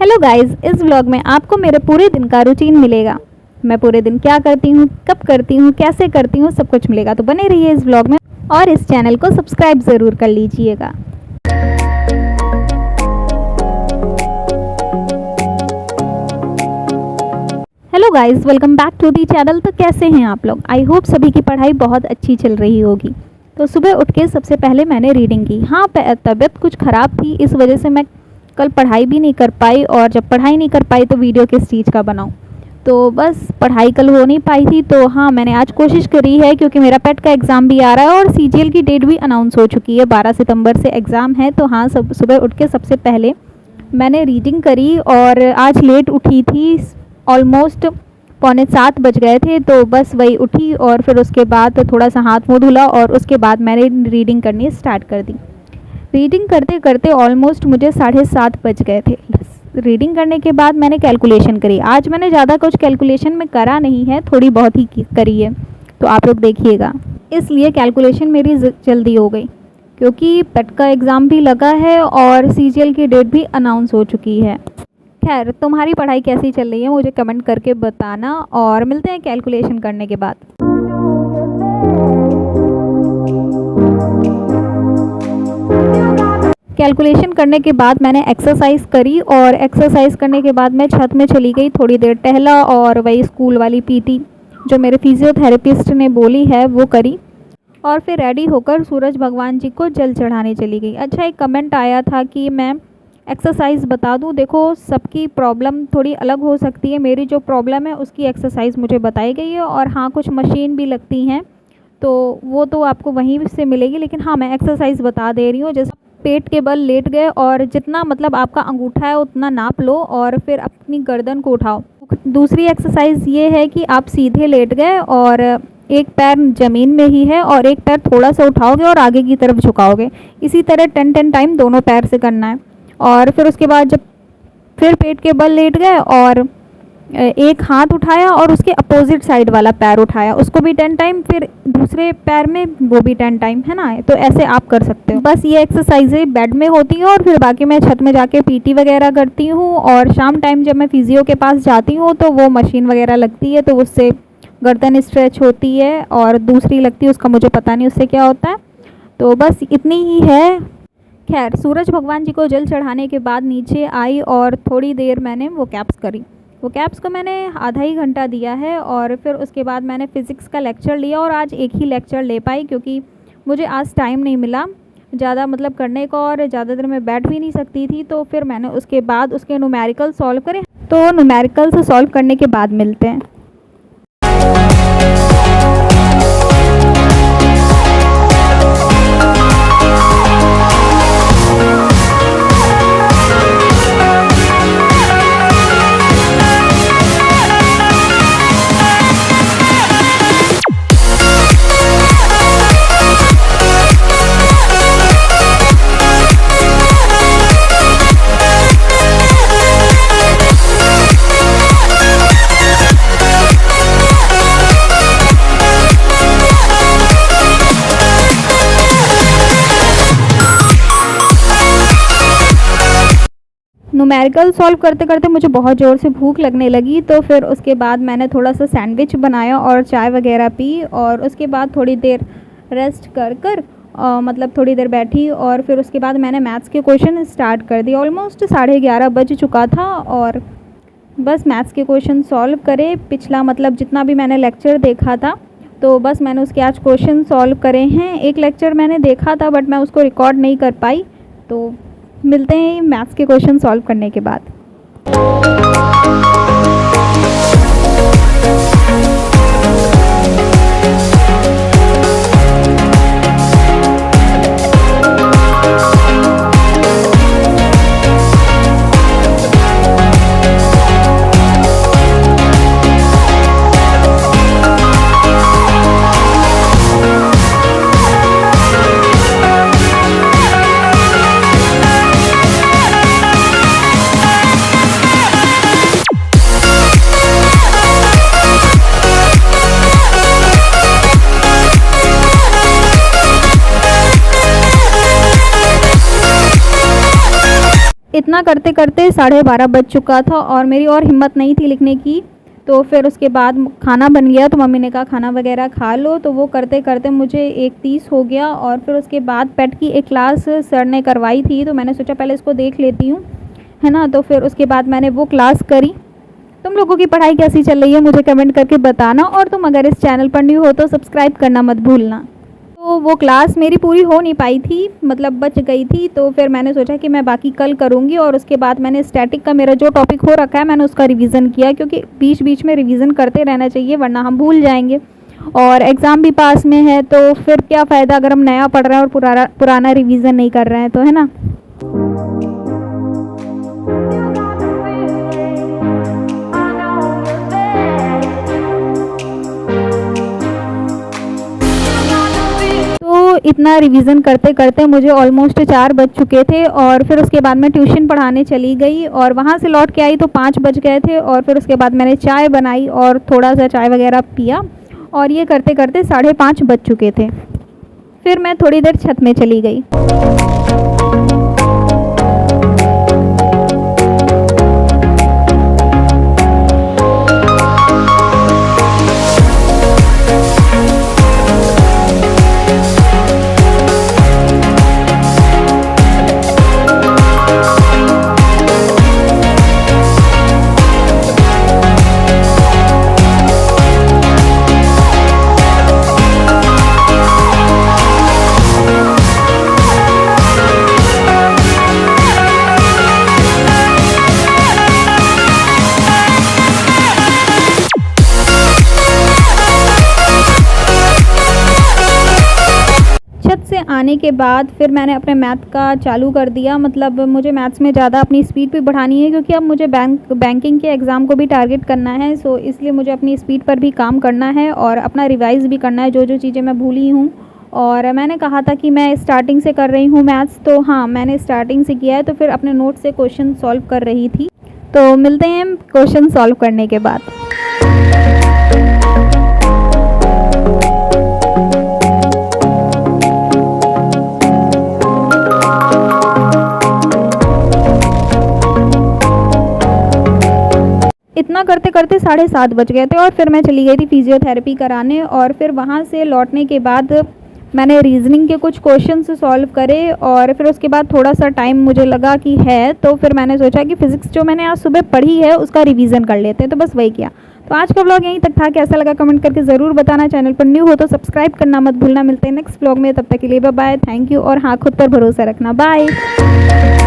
Hello guys, इस vlog में आपको मेरे पूरे दिन का रूटीन मिलेगा। मैं पूरे दिन क्या करती हूँ, कब करती हूँ, कैसे करती हूँ, सब कुछ मिलेगा। तो बने रहिए इस व्लॉग में और इस चैनल को सब्सक्राइब ज़रूर कर लीजिएगा। Hello guys, welcome back to the channel. तो कैसे हैं आप लोग? आई होप सभी की पढ़ाई बहुत अच्छी चल रही होगी। तो सुबह उठ के सबसे पहले मैंने रीडिंग की। हाँ, तबीयत कुछ ख़राब थी, इस वजह से मैं कल पढ़ाई भी नहीं कर पाई, और जब पढ़ाई नहीं कर पाई तो वीडियो किस चीज़ का बनाऊँ। तो बस पढ़ाई कल हो नहीं पाई थी। तो हाँ, मैंने आज कोशिश करी है, क्योंकि मेरा पेट का एग्ज़ाम भी आ रहा है और सीजीएल की डेट भी अनाउंस हो चुकी है। 12 सितंबर से एग्ज़ाम है। तो हाँ, सब सुबह उठ के सबसे पहले मैंने रीडिंग करी, और आज लेट उठी थी, ऑलमोस्ट 6:45 बज गए थे। तो बस वही उठी और फिर उसके बाद थोड़ा सा हाथ मुँह धुला और उसके बाद मैंने रीडिंग करनी स्टार्ट कर दी। रीडिंग करते करते ऑलमोस्ट मुझे 7:30 बज गए थे। रीडिंग करने के बाद मैंने कैलकुलेशन करी। आज मैंने ज़्यादा कुछ कैलकुलेशन में करा नहीं है, थोड़ी बहुत ही करी है, तो आप लोग देखिएगा। इसलिए कैलकुलेशन मेरी जल्दी हो गई, क्योंकि पेट का एग्ज़ाम भी लगा है और सीजीएल की डेट भी अनाउंस हो चुकी है। खैर, तुम्हारी पढ़ाई कैसी चल रही है मुझे कमेंट करके बताना, और मिलते हैं कैलकुलेशन करने के बाद। कैलकुलेशन करने के बाद मैंने एक्सरसाइज करी, और एक्सरसाइज करने के बाद मैं छत में चली गई, थोड़ी देर टहला, और वही स्कूल वाली पीटी जो मेरे फिजियोथेरेपिस्ट ने बोली है वो करी, और फिर रेडी होकर सूरज भगवान जी को जल चढ़ाने चली गई। अच्छा, एक कमेंट आया था कि मैं एक्सरसाइज बता दूं। देखो, सबकी प्रॉब्लम थोड़ी अलग हो सकती है। मेरी जो प्रॉब्लम है उसकी एक्सरसाइज मुझे बताई गई है, और हाँ, कुछ मशीन भी लगती हैं, तो वो तो आपको वहीं से मिलेगी। लेकिन हाँ, मैं एक्सरसाइज बता दे रही हूँ। जैसे पेट के बल लेट गए, और जितना मतलब आपका अंगूठा है उतना नाप लो, और फिर अपनी गर्दन को उठाओ। दूसरी एक्सरसाइज ये है कि आप सीधे लेट गए और एक पैर ज़मीन में ही है, और एक पैर थोड़ा सा उठाओगे और आगे की तरफ झुकाओगे। इसी तरह 10 टाइम दोनों पैर से करना है। और फिर उसके बाद जब फिर पेट के बल लेट गए और एक हाथ उठाया और उसके अपोजिट साइड वाला पैर उठाया, उसको भी 10 टाइम, फिर दूसरे पैर में वो भी 10 टाइम, है ना। तो ऐसे आप कर सकते हो। बस ये एक्सरसाइजें बेड में होती हैं, और फिर बाकी मैं छत में जाके पीटी वगैरह करती हूँ। और शाम टाइम जब मैं फिजियो के पास जाती हूँ तो वो मशीन वगैरह लगती है, तो उससे गर्दन स्ट्रेच होती है, और दूसरी लगती है उसका मुझे पता नहीं उससे क्या होता है। तो बस इतनी ही है। खैर, सूरज भगवान जी को जल चढ़ाने के बाद नीचे आई, और थोड़ी देर मैंने वो कैप्स करी। वो कैप्स को मैंने आधा ही घंटा दिया है, और फिर उसके बाद मैंने फ़िज़िक्स का लेक्चर लिया, और आज एक ही लेक्चर ले पाई, क्योंकि मुझे आज टाइम नहीं मिला ज़्यादा मतलब करने को, और ज़्यादा देर मैं बैठ भी नहीं सकती थी। तो फिर मैंने उसके बाद उसके न्यूमेरिकल सॉल्व करे। तो न्यूमेरिकल सॉल्व करने के बाद मिलते हैं। न्यूमेरिकल सॉल्व करते करते मुझे बहुत ज़ोर से भूख लगने लगी। तो फिर उसके बाद मैंने थोड़ा सा सैंडविच बनाया और चाय वगैरह पी, और उसके बाद थोड़ी देर रेस्ट कर मतलब थोड़ी देर बैठी, और फिर उसके बाद मैंने मैथ्स के क्वेश्चन स्टार्ट कर दिए। ऑलमोस्ट 11:30 बज चुका था, और बस मैथ्स के क्वेश्चन सॉल्व करे। पिछला मतलब जितना भी मैंने लेक्चर देखा था, तो बस मैंने उसके आज क्वेश्चन सॉल्व करे हैं। एक लेक्चर मैंने देखा था, बट मैं उसको रिकॉर्ड नहीं कर पाई। तो मिलते हैं मैथ्स के क्वेश्चन सॉल्व करने के बाद। इतना करते करते 12:30 बज चुका था और मेरी और हिम्मत नहीं थी लिखने की। तो फिर उसके बाद खाना बन गया, तो मम्मी ने कहा खाना वगैरह खा लो। तो वो करते करते मुझे 1:30 हो गया और फिर उसके बाद पेट की एक क्लास सर ने करवाई थी, तो मैंने सोचा पहले इसको देख लेती हूँ, है ना। तो फिर उसके बाद मैंने वो क्लास करी। तुम लोगों की पढ़ाई कैसी चल रही है मुझे कमेंट करके बताना, और तुम अगर इस चैनल पर न्यू हो तो सब्सक्राइब करना मत भूलना। तो वो क्लास मेरी पूरी हो नहीं पाई थी, मतलब बच गई थी। तो फिर मैंने सोचा कि मैं बाकी कल करूँगी, और उसके बाद मैंने स्टैटिक का मेरा जो टॉपिक हो रखा है मैंने उसका रिवीजन किया, क्योंकि बीच बीच में रिवीजन करते रहना चाहिए वरना हम भूल जाएंगे। और एग्ज़ाम भी पास में है, तो फिर क्या फ़ायदा अगर हम नया पढ़ रहे हैं और पुराना रिवीजन नहीं कर रहे हैं, तो है ना। तो इतना रिवीजन करते करते मुझे ऑलमोस्ट 4 बज चुके थे, और फिर उसके बाद मैं ट्यूशन पढ़ाने चली गई, और वहाँ से लौट के आई तो 5 बज गए थे। और फिर उसके बाद मैंने चाय बनाई और थोड़ा सा चाय वगैरह पिया, और ये करते करते 5:30 बज चुके थे। फिर मैं थोड़ी देर छत में चली गई। छत से आने के बाद फिर मैंने अपने मैथ का चालू कर दिया, मतलब मुझे मैथ्स में ज़्यादा अपनी स्पीड भी बढ़ानी है, क्योंकि अब मुझे बैंकिंग के एग्ज़ाम को भी टारगेट करना है। सो इसलिए मुझे अपनी स्पीड पर भी काम करना है और अपना रिवाइज़ भी करना है जो जो चीज़ें मैं भूली हूँ। और मैंने कहा था कि मैं स्टार्टिंग से कर रही हूँ मैथ्स, तो हाँ मैंने स्टार्टिंग से किया है। तो फिर अपने नोट से क्वेश्चन सॉल्व कर रही थी। तो मिलते हैं क्वेश्चन सॉल्व करने के बाद। इतना करते करते 7:30 बज गए थे, और फिर मैं चली गई थी फिजियोथेरेपी कराने। और फिर वहाँ से लौटने के बाद मैंने रीजनिंग के कुछ क्वेश्चंस सॉल्व करे, और फिर उसके बाद थोड़ा सा टाइम मुझे लगा कि है, तो फिर मैंने सोचा कि फ़िज़िक्स जो मैंने आज सुबह पढ़ी है उसका रिवीजन कर लेते हैं, तो बस वही किया। तो आज का व्लॉग यहीं तक था, कैसा लगा कमेंट करके ज़रूर बताना। चैनल पर न्यू हो तो सब्सक्राइब करना मत भूलना। मिलते हैं नेक्स्ट व्लॉग में, तब तक के लिए बाय बाय, थैंक यू। और हाँ, खुद पर भरोसा रखना, बाय।